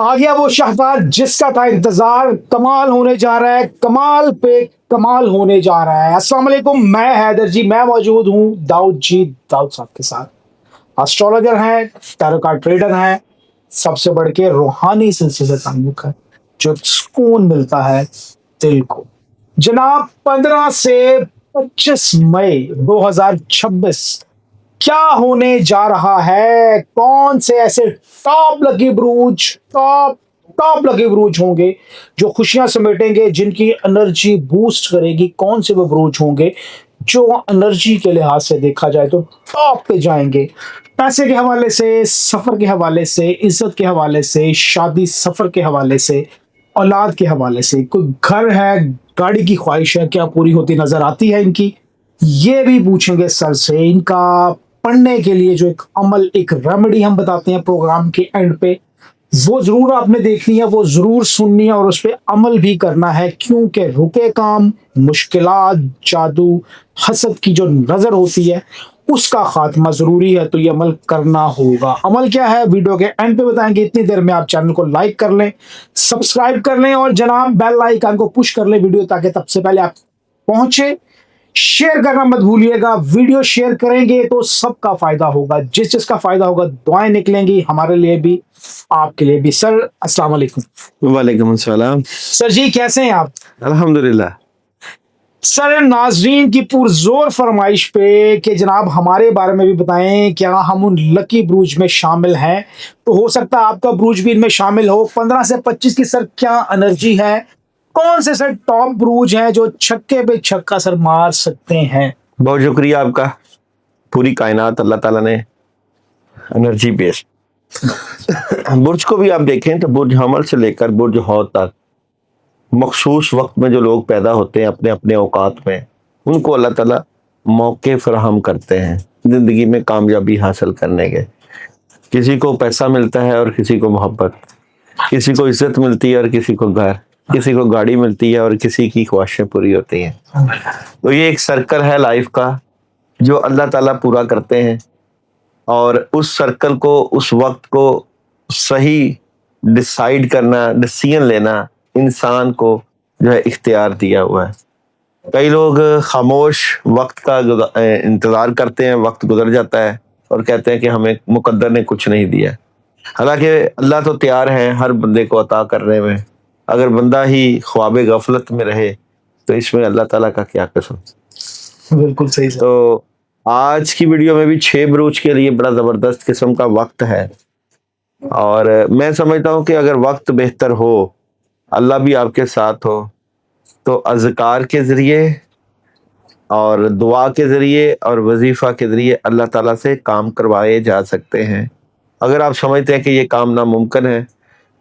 آ گیا وہ شہباز جس کا تھا انتظار، کمال ہونے جا رہا ہے، کمال پہ کمال ہونے جا رہا ہے۔ السلام علیکم، میں حیدر جی، میں موجود ہوں داؤد داؤد صاحب کے ساتھ۔ اسٹرولوجر ہیں، ٹیرو کارڈ ٹریڈر ہیں، سب سے بڑھ کے روحانی سلسلے سے تعلق ہے، جو سکون ملتا ہے دل کو۔ جناب 15 سے 25 مئی 2026 کیا ہونے جا رہا ہے؟ کون سے ایسے ٹاپ لکی بروج، ٹاپ لکی بروج ہوں گے جو خوشیاں سمیٹیں گے، جن کی انرجی بوسٹ کرے گی؟ کون سے وہ بروج ہوں گے جو انرجی کے لحاظ سے دیکھا جائے تو ٹاپ پہ جائیں گے؟ پیسے کے حوالے سے، سفر کے حوالے سے، عزت کے حوالے سے، شادی سفر کے حوالے سے، اولاد کے حوالے سے، کوئی گھر ہے، گاڑی کی خواہش ہے، کیا پوری ہوتی نظر آتی ہے ان کی؟ یہ بھی پوچھیں گے سر سے۔ ان کا پڑھنے کے لیے جو ایک عمل، ایک ریمیڈی ہم بتاتے ہیں پروگرام کے اینڈ پہ، وہ ضرور آپ نے دیکھنی ہے، وہ ضرور سننی ہے اور اس پہ عمل بھی کرنا ہے، کیونکہ رکے کام، مشکلات، جادو، حسد کی جو نظر ہوتی ہے اس کا خاتمہ ضروری ہے، تو یہ عمل کرنا ہوگا۔ عمل کیا ہے ویڈیو کے اینڈ پہ بتائیں گے۔ اتنی دیر میں آپ چینل کو لائک کر لیں، سبسکرائب کر لیں اور جناب بیل آئیکن کو پش کر لیں ویڈیو تاکہ سب سے پہلے آپ پہنچے۔ شیئر کرنا مت بھولیے گا، ویڈیو شیئر کریں گے تو سب کا فائدہ ہوگا، جس کا فائدہ ہوگا دعائیں نکلیں گی ہمارے لیے بھی، آپ کے لیے بھی۔ سر السلام علیکم۔ وعلیکم السلام۔ سر جی کیسے ہیں آپ؟ الحمدللہ۔ سر ناظرین کی پرزور فرمائش پہ کہ جناب ہمارے بارے میں بھی بتائیں، کیا ہم ان لکی بروج میں شامل ہیں؟ تو ہو سکتا ہے آپ کا بروج بھی ان میں شامل ہو۔ 15 سے 25 کی سر کیا انرجی ہے؟ کون سے سر ٹاپ بروج ہیں جو چھکے پہ چھکا سر مار سکتے ہیں؟ بہت شکریہ آپ کا۔ پوری کائنات اللہ تعالیٰ نے انرجی بیسڈ برج کو بھی آپ دیکھیں تو برج حمل سے لے کر برج حوت تک مخصوص وقت میں جو لوگ پیدا ہوتے ہیں اپنے اپنے اوقات میں، ان کو اللہ تعالیٰ موقع فراہم کرتے ہیں زندگی میں کامیابی حاصل کرنے کے۔ کسی کو پیسہ ملتا ہے اور کسی کو محبت، کسی کو عزت ملتی ہے اور کسی کو گھر، کسی کو گاڑی ملتی ہے اور کسی کی خواہشیں پوری ہوتی ہیں۔ تو یہ ایک سرکل ہے لائف کا جو اللہ تعالیٰ پورا کرتے ہیں، اور اس سرکل کو، اس وقت کو صحیح ڈیسائیڈ کرنا، ڈیسیژن لینا انسان کو جو ہے اختیار دیا ہوا ہے۔ کئی لوگ خاموش وقت کا انتظار کرتے ہیں، وقت گزر جاتا ہے اور کہتے ہیں کہ ہمیں مقدر نے کچھ نہیں دیا، حالانکہ اللہ تو تیار ہے ہر بندے کو عطا کرنے میں۔ اگر بندہ ہی خواب غفلت میں رہے تو اس میں اللہ تعالیٰ کا کیا قسم۔ بالکل صحیح سر۔ تو آج کی ویڈیو میں بھی 6 بروج کے لیے بڑا زبردست قسم کا وقت ہے، اور میں سمجھتا ہوں کہ اگر وقت بہتر ہو، اللہ بھی آپ کے ساتھ ہو، تو اذکار کے ذریعے اور دعا کے ذریعے اور وظیفہ کے ذریعے اللہ تعالیٰ سے کام کروائے جا سکتے ہیں۔ اگر آپ سمجھتے ہیں کہ یہ کام ناممکن ہے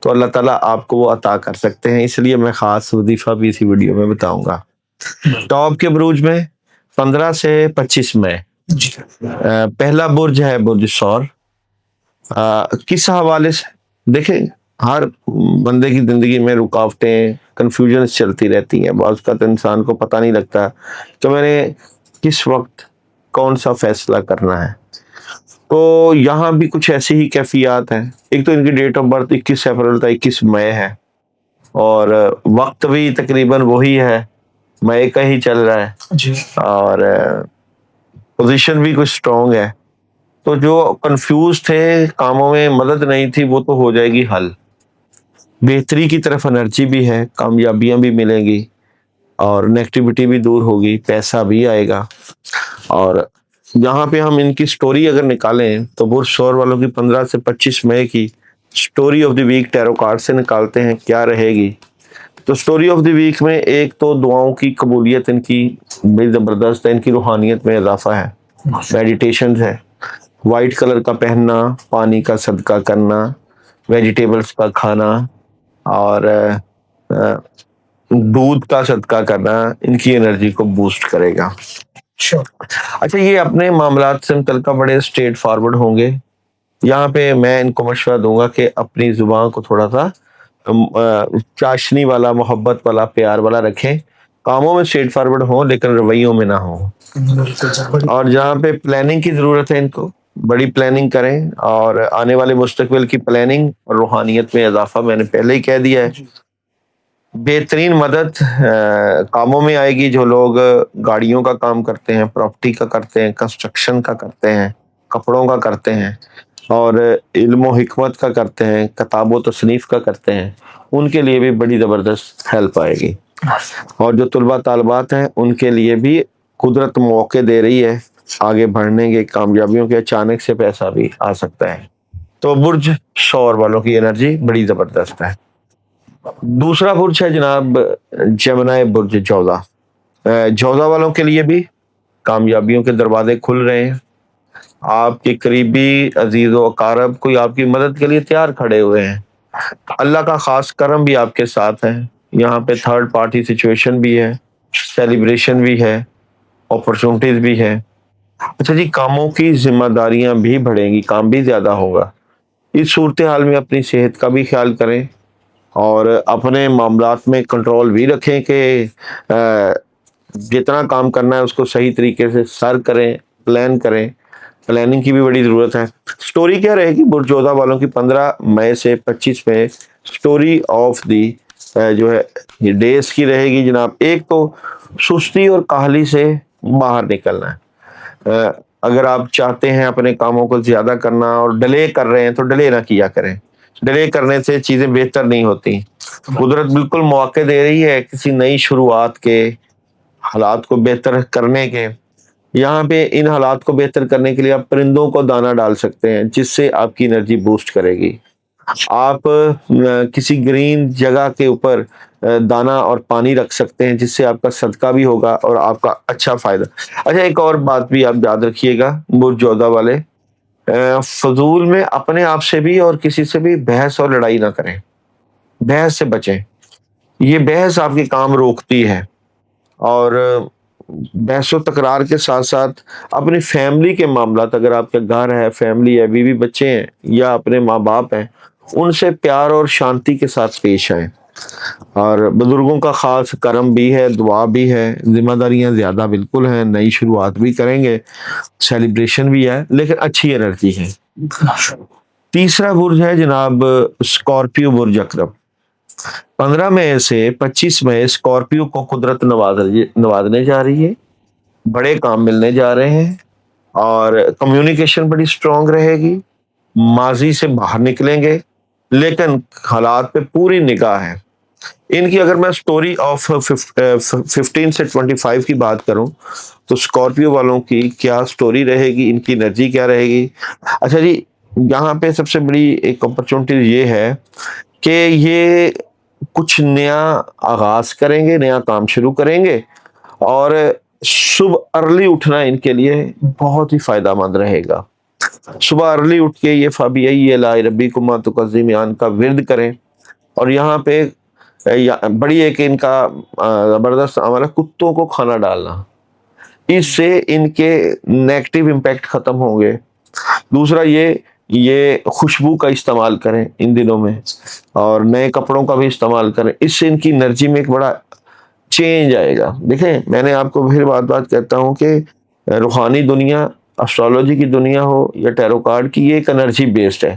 تو اللہ تعالیٰ آپ کو وہ عطا کر سکتے ہیں، اس لیے میں خاص وظیفہ بھی اسی ویڈیو میں بتاؤں گا۔ ٹاپ کے بروج میں 15 سے 25 مئی پہلا برج ہے برج ثور۔ کس حوالے سے دیکھیں، ہر بندے کی زندگی میں رکاوٹیں، کنفیوژنس چلتی رہتی ہیں، بعض اوقات انسان کو پتہ نہیں لگتا کہ میں نے کس وقت کون سا فیصلہ کرنا ہے۔ تو یہاں بھی کچھ ایسی ہی کیفیات ہیں۔ ایک تو ان کی ڈیٹ آف برتھ 21 اپریل تا 21 مئی ہے، اور وقت بھی تقریباً وہی ہے، مئی کا ہی چل رہا ہے جی، اور پوزیشن بھی کچھ سٹرونگ ہے۔ تو جو کنفیوز تھے، کاموں میں مدد نہیں تھی، وہ تو ہو جائے گی حل۔ بہتری کی طرف انرجی بھی ہے، کامیابیاں بھی ملیں گی اور نیگیٹیوٹی بھی دور ہوگی، پیسہ بھی آئے گا۔ اور یہاں پہ ہم ان کی سٹوری اگر نکالیں تو برج ثور والوں کی 15 سے 25 مئی کی story of the week tarot card سے نکالتے ہیں، کیا رہے گی؟ تو سٹوری آف دی ویک میں ایک تو دعاؤں کی قبولیت ان کی بڑی زبردست ہے، ان کی روحانیت میں اضافہ ہے، میڈیٹیشنز ہے، وائٹ کلر کا پہننا، پانی کا صدقہ کرنا، ویجیٹیبلز کا کھانا اور دودھ کا صدقہ کرنا ان کی انرجی کو بوسٹ کرے گا۔ اچھا، یہ اپنے معاملات سے متعلقہ بڑے اسٹریٹ فارورڈ ہوں گے۔ یہاں پہ میں ان کو مشورہ دوں گا کہ اپنی زبان کو تھوڑا سا چاشنی والا، محبت والا، پیار والا رکھیں۔ کاموں میں اسٹریٹ فارورڈ ہوں لیکن رویوں میں نہ ہوں۔ اور جہاں پہ پلاننگ کی ضرورت ہے ان کو، بڑی پلاننگ کریں اور آنے والے مستقبل کی پلاننگ اور روحانیت میں اضافہ میں نے پہلے ہی کہہ دیا ہے. بہترین مدد کاموں میں آئے گی. جو لوگ گاڑیوں کا کام کرتے ہیں, پراپرٹی کا کرتے ہیں, کنسٹرکشن کا کرتے ہیں, کپڑوں کا کرتے ہیں اور علم و حکمت کا کرتے ہیں, کتاب و تصنیف کا کرتے ہیں, ان کے لیے بھی بڑی زبردست ہیلپ آئے گی. اور جو طلباء طالبات ہیں ان کے لیے بھی قدرت موقع دے رہی ہے آگے بڑھنے کے, کامیابیوں کے. اچانک سے پیسہ بھی آ سکتا ہے. تو برج شور والوں کی انرجی بڑی زبردست ہے. دوسرا برج ہے جناب جمنائے برج جوزا. جوزا والوں کے لیے بھی کامیابیوں کے دروازے کھل رہے ہیں. آپ کے قریبی عزیز و اقارب کوئی آپ کی مدد کے لیے تیار کھڑے ہوئے ہیں. اللہ کا خاص کرم بھی آپ کے ساتھ ہے. یہاں پہ تھرڈ پارٹی سچویشن بھی ہے, سیلیبریشن بھی ہے, اپرچونٹیز بھی ہے. اچھا جی, کاموں کی ذمہ داریاں بھی بڑھیں گی, کام بھی زیادہ ہوگا. اس صورتحال میں اپنی صحت کا بھی خیال کریں اور اپنے معاملات میں کنٹرول بھی رکھیں کہ جتنا کام کرنا ہے اس کو صحیح طریقے سے سر کریں, پلان کریں. پلاننگ کی بھی بڑی ضرورت ہے. سٹوری کیا رہے گی برج جوزا والوں کی 15 مئی سے 25 مئی سٹوری آف دی جو ہے یہ ڈیز کی رہے گی جناب. ایک تو سستی اور کاہلی سے باہر نکلنا ہے. اگر آپ چاہتے ہیں اپنے کاموں کو زیادہ کرنا اور ڈیلے کر رہے ہیں تو ڈیلے نہ کیا کریں. ڈیلے کرنے سے چیزیں بہتر نہیں ہوتی. قدرت بالکل مواقع دے رہی ہے کسی نئی شروعات کے, حالات کو بہتر کرنے کے. یہاں پہ ان حالات کو بہتر کرنے کے لیے آپ پرندوں کو دانہ ڈال سکتے ہیں جس سے آپ کی انرجی بوسٹ کرے گی. آپ کسی گرین جگہ کے اوپر دانہ اور پانی رکھ سکتے ہیں جس سے آپ کا صدقہ بھی ہوگا اور آپ کا اچھا فائدہ. اچھا, ایک اور بات بھی آپ یاد رکھیے گا برج جوزا والے, فضول میں اپنے آپ سے بھی اور کسی سے بھی بحث اور لڑائی نہ کریں. بحث سے بچیں. یہ بحث آپ کے کام روکتی ہے. اور بحث و تکرار کے ساتھ ساتھ اپنی فیملی کے معاملات, اگر آپ کا گھر ہے, فیملی ہے, بیوی بچے ہیں یا اپنے ماں باپ ہیں, ان سے پیار اور شانتی کے ساتھ پیش آئیں. اور بزرگوں کا خاص کرم بھی ہے, دعا بھی ہے. ذمہ داریاں زیادہ بالکل ہیں, نئی شروعات بھی کریں گے, سیلیبریشن بھی ہے, لیکن اچھی انرجی ہے. تیسرا برج ہے جناب اسکارپیو برج اکرم. 15 مئی سے 25 مئی اسکارپیو کو قدرت نوازنے جا رہی ہے. بڑے کام ملنے جا رہے ہیں اور کمیونیکیشن بڑی سٹرونگ رہے گی. ماضی سے باہر نکلیں گے لیکن حالات پہ پوری نگاہ ہے ان کی. اگر میں سٹوری آف 15 سے 25 کی بات کروں تو اسکارپیو والوں کی کیا سٹوری رہے گی, ان کی انرجی کیا رہے گی. اچھا جی, یہاں پہ سب سے بڑی ایک اپرچونٹی یہ ہے کہ یہ کچھ نیا آغاز کریں گے, نیا کام شروع کریں گے اور صبح ارلی اٹھنا ان کے لیے بہت ہی فائدہ مند رہے گا. صبح ارلی اٹھ کے یہ فابی لا ربکما تکذبان کا ورد کریں. اور یہاں پہ بڑی ایک ان کا زبردست عمل ہے کتوں کو کھانا ڈالنا. اس سے ان کے نیگیٹو امپیکٹ ختم ہوں گے. دوسرا یہ خوشبو کا استعمال کریں ان دنوں میں اور نئے کپڑوں کا بھی استعمال کریں. اس سے ان کی انرجی میں ایک بڑا چینج آئے گا. دیکھیں, میں نے آپ کو پھر بات کہتا ہوں کہ روحانی دنیا, اسٹرالوجی کی دنیا ہو یا ٹیرو کارڈ کی, یہ ایک انرجی بیسڈ ہے.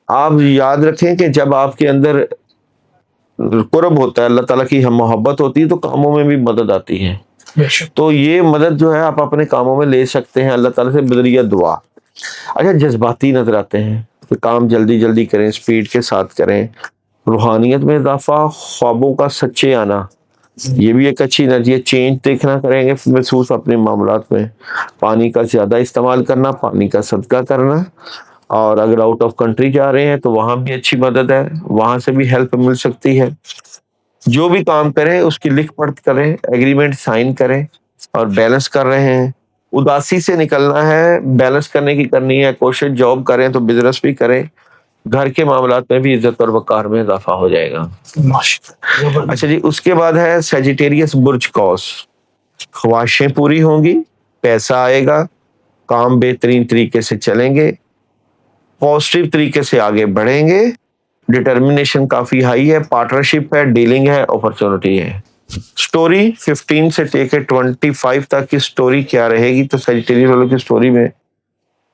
آپ یاد رکھیں کہ جب آپ کے اندر قرب ہوتا ہے, اللہ تعالیٰ کی ہم محبت ہوتی ہے, تو کاموں میں بھی مدد آتی ہے. تو یہ مدد جو ہے آپ اپنے کاموں میں لے سکتے ہیں اللہ تعالیٰ سے بذریعہ دعا. اچھا, جذباتی نظر آتے ہیں کہ کام جلدی کریں, سپیڈ کے ساتھ کریں. روحانیت میں اضافہ, خوابوں کا سچے آنا, یہ بھی ایک اچھی انرجی ہے. چینج دیکھنا کریں گے محسوس اپنے معاملات میں. پانی کا زیادہ استعمال کرنا, پانی کا صدقہ کرنا. اور اگر آؤٹ آف کنٹری جا رہے ہیں تو وہاں بھی اچھی مدد ہے, وہاں سے بھی ہیلپ مل سکتی ہے. جو بھی کام کریں اس کی لکھ پڑھ کریں, ایگریمنٹ سائن کریں اور بیلنس کر رہے ہیں. اداسی سے نکلنا ہے, بیلنس کرنے کی کرنی ہے کوشش. جاب کریں تو بزنس بھی کریں, گھر کے معاملات میں بھی عزت اور وقار میں اضافہ ہو جائے گا. اچھا جی, اس کے بعد ہے سیجیٹیریس برج کوس. خواہشیں پوری ہوں گی, پیسہ آئے گا, کام بہترین طریقے سے چلیں گے, پازیٹیو طریقے سے آگے بڑھیں گے. ڈٹرمنیشن کافی ہائی ہے, پارٹنرشپ ہے, ڈیلنگ ہے, اپرچونٹی ہے. سٹوری 15 سے لے کے 25 تک کی سٹوری کیا رہے گی, تو سیجیٹیریس والوں کی سٹوری میں